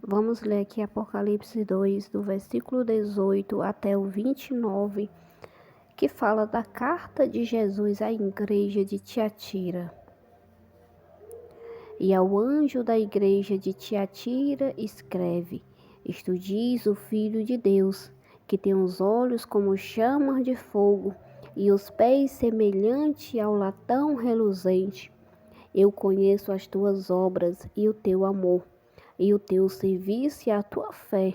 Vamos ler aqui Apocalipse 2, do versículo 18 até o 29, que fala da carta de Jesus à igreja de Tiatira. E ao anjo da igreja de Tiatira escreve: Isto diz o Filho de Deus, que tem os olhos como chamas de fogo e os pés semelhante ao latão reluzente. Eu conheço as tuas obras e o teu amor, e o teu serviço e a tua fé,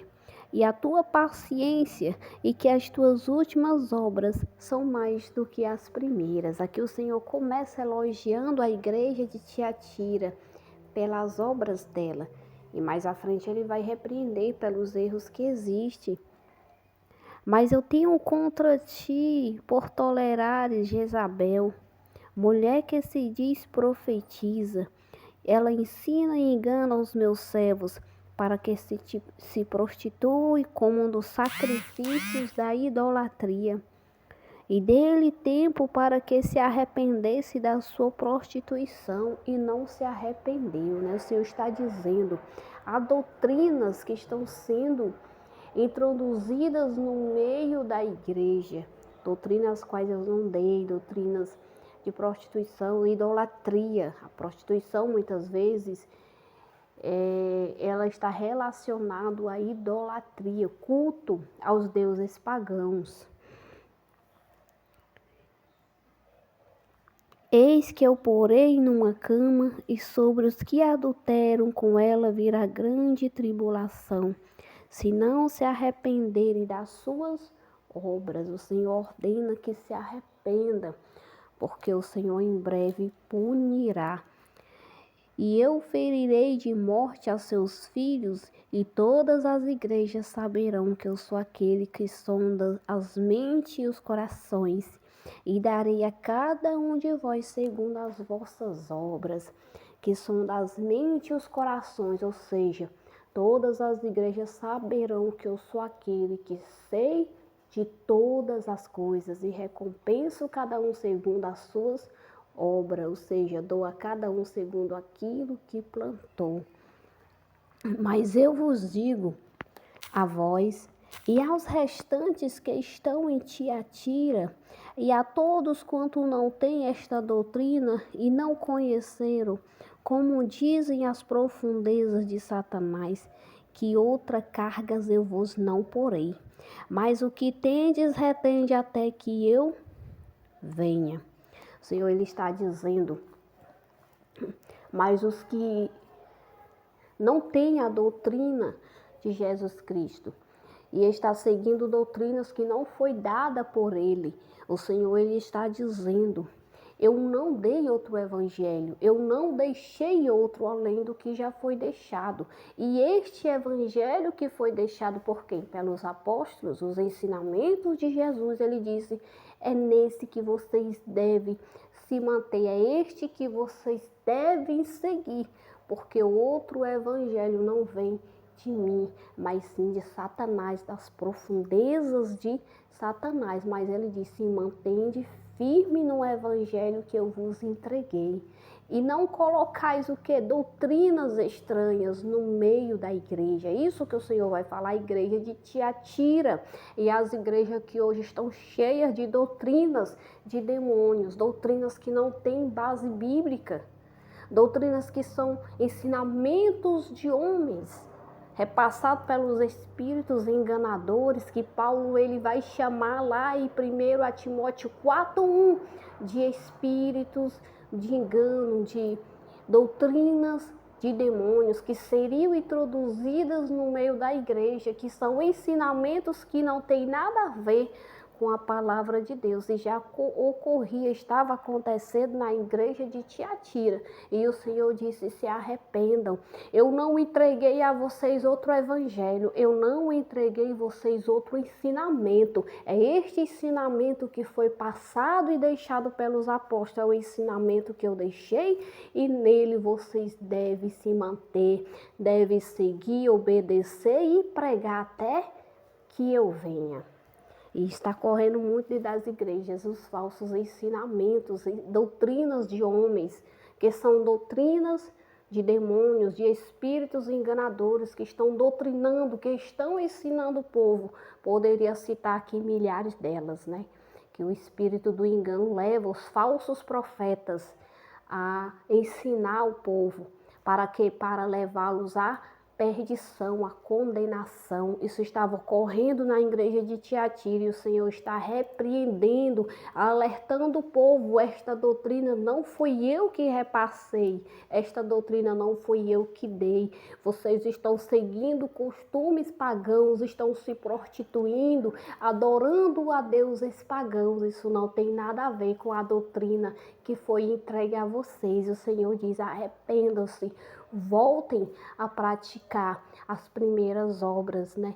e a tua paciência, e que as tuas últimas obras são mais do que as primeiras. Aqui o Senhor começa elogiando a igreja de Tiatira pelas obras dela, e mais à frente ele vai repreender pelos erros que existem. Mas eu tenho contra ti por tolerares Jezabel, mulher que se diz profetiza. Ela ensina e engana os meus servos para que se prostituem como um dos sacrifícios da idolatria. E dê-lhe tempo para que se arrependesse da sua prostituição, e não se arrependeu, né? O Senhor está dizendo, há doutrinas que estão sendo introduzidas no meio da igreja, doutrinas quais eu não dei, doutrinas de prostituição e idolatria. A prostituição, muitas vezes, ela está relacionada à idolatria, culto aos deuses pagãos. Eis que eu porei numa cama, e sobre os que adulteram com ela virá grande tribulação, se não se arrependerem das suas obras. O Senhor ordena que se arrependa, porque o Senhor em breve punirá. E eu ferirei de morte aos seus filhos, e todas as igrejas saberão que eu sou aquele que sonda as mentes e os corações, e darei a cada um de vós segundo as vossas obras, que sonda as mentes e os corações. Ou seja, todas as igrejas saberão que eu sou aquele que sei de todas as coisas, e recompenso cada um segundo as suas obras, ou seja, dou a cada um segundo aquilo que plantou. Mas eu vos digo, a vós e aos restantes que estão em Tiatira, e a todos quanto não têm esta doutrina e não conheceram, como dizem as profundezas de Satanás, que outra cargas eu vos não porei, mas o que tendes retende até que eu venha. O Senhor, ele está dizendo, mas os que não têm a doutrina de Jesus Cristo e está seguindo doutrinas que não foi dada por ele, o Senhor, ele está dizendo, eu não dei outro evangelho, eu não deixei outro além do que já foi deixado. E este evangelho que foi deixado por quem? Pelos apóstolos, os ensinamentos de Jesus, ele disse, é nesse que vocês devem se manter, é este que vocês devem seguir, porque o outro evangelho não vem de mim, mas sim de Satanás, das profundezas de Satanás. Mas ele disse, mantende firme no evangelho que eu vos entreguei, e não colocais o que? Doutrinas estranhas no meio da igreja. Isso que o Senhor vai falar, a igreja de Tiatira, e as igrejas que hoje estão cheias de doutrinas de demônios, doutrinas que não têm base bíblica, doutrinas que são ensinamentos de homens, repassado pelos espíritos enganadores, que Paulo ele vai chamar lá em 1 Timóteo 4:1 de espíritos de engano, de doutrinas de demônios que seriam introduzidas no meio da igreja, que são ensinamentos que não têm nada a ver com a palavra de Deus, e já ocorria, estava acontecendo na igreja de Tiatira, e o Senhor disse, se arrependam, eu não entreguei a vocês outro evangelho, eu não entreguei a vocês outro ensinamento, é este ensinamento que foi passado e deixado pelos apóstolos, é o ensinamento que eu deixei, e nele vocês devem se manter, devem seguir, obedecer e pregar até que eu venha. E está correndo muito das igrejas os falsos ensinamentos, doutrinas de homens, que são doutrinas de demônios, de espíritos enganadores que estão doutrinando, que estão ensinando o povo. Poderia citar aqui milhares delas, né? Que o espírito do engano leva os falsos profetas a ensinar o povo para levá-los à perdição, à condenação. Isso estava ocorrendo na igreja de Tiatira e o Senhor está repreendendo, alertando o povo. Esta doutrina não fui eu que repassei, esta doutrina não fui eu que dei. Vocês estão seguindo costumes pagãos, estão se prostituindo, adorando a deuses pagãos. Isso não tem nada a ver com a doutrina que foi entregue a vocês. O Senhor diz: arrependam-se, voltem a praticar as primeiras obras, né?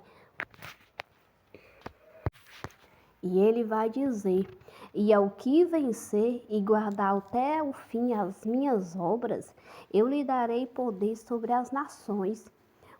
E ele vai dizer: e ao que vencer e guardar até o fim as minhas obras, eu lhe darei poder sobre as nações.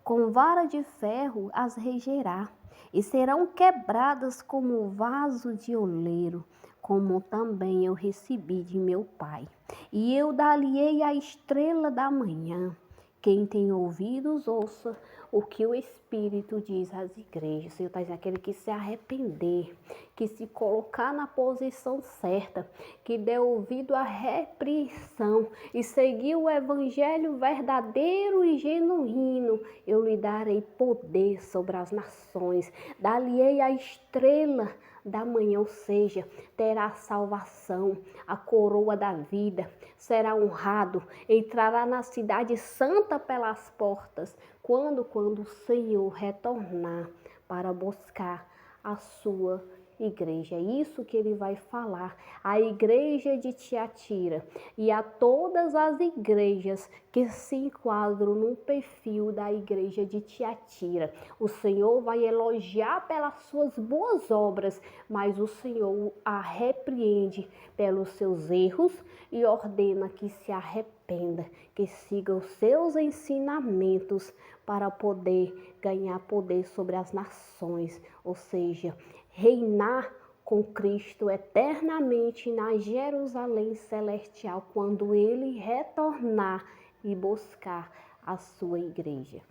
Com vara de ferro as regerá, e serão quebradas como vaso de oleiro, como também eu recebi de meu Pai. E eu dar-lhe-ei a estrela da manhã. Quem tem ouvidos, ouça o que o Espírito diz às igrejas. O Senhor está dizendo: aquele que se arrepender, que se colocar na posição certa, que der ouvido à repreensão e seguir o evangelho verdadeiro e genuíno, eu lhe darei poder sobre as nações, dar-lhe-ei a estrela da manhã, ou seja, terá salvação, a coroa da vida, será honrado, entrará na cidade santa pelas portas, quando o Senhor retornar para buscar a sua igreja. É isso que ele vai falar à igreja de Tiatira e a todas as igrejas que se enquadram no perfil da igreja de Tiatira. O Senhor vai elogiar pelas suas boas obras, mas o Senhor a repreende pelos seus erros e ordena que se arrependa, que siga os seus ensinamentos para poder ganhar poder sobre as nações, ou seja, reinar com Cristo eternamente na Jerusalém celestial, quando ele retornar e buscar a sua igreja.